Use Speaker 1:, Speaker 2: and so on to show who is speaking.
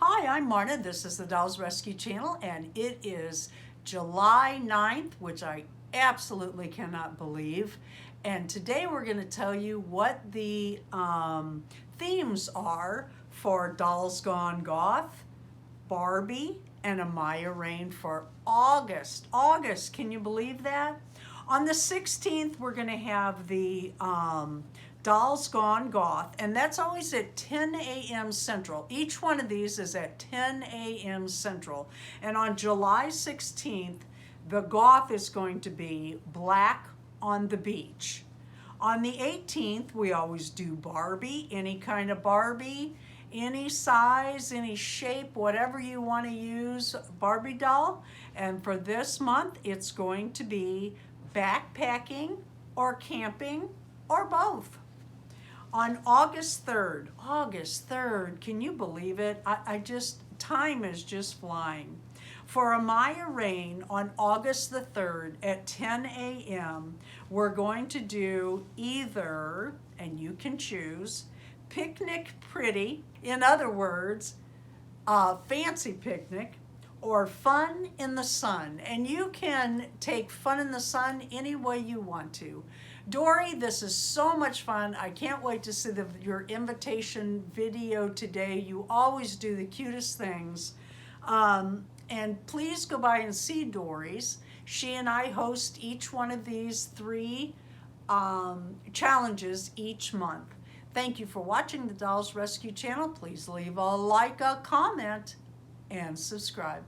Speaker 1: Hi, I'm Marta. This is the Dolls Rescue Channel, and it is July 9th, which I absolutely cannot believe. And today we're going to tell you what the themes are for Dolls Gone Goth, Barbie, and Amaya Raine for August. August, can you believe that? On the 16th, we're going to have the Dolls Gone Goth, and that's always at 10 a.m. Central. Each one of these is at 10 a.m. Central. And on July 16th, the Goth is going to be Black on the Beach. On the 18th, we always do Barbie, any kind of Barbie, any size, any shape, whatever you want to use, Barbie doll. And for this month, it's going to be backpacking or camping or both. On August 3rd, can you believe it? Time is just flying. For Amaya Raine on August the 3rd at 10 a.m., we're going to do either, and you can choose, Picnic Pretty, in other words, fancy picnic, or Fun in the Sun. And you can take Fun in the Sun any way you want to. Dory, this is so much fun. I can't wait to see your invitation video today. You always do the cutest things. And please go by and see Dory's. She and I host each one of these 3 challenges each month. Thank you for watching the Dolls Rescue Channel. Please leave a like, a comment, and subscribe.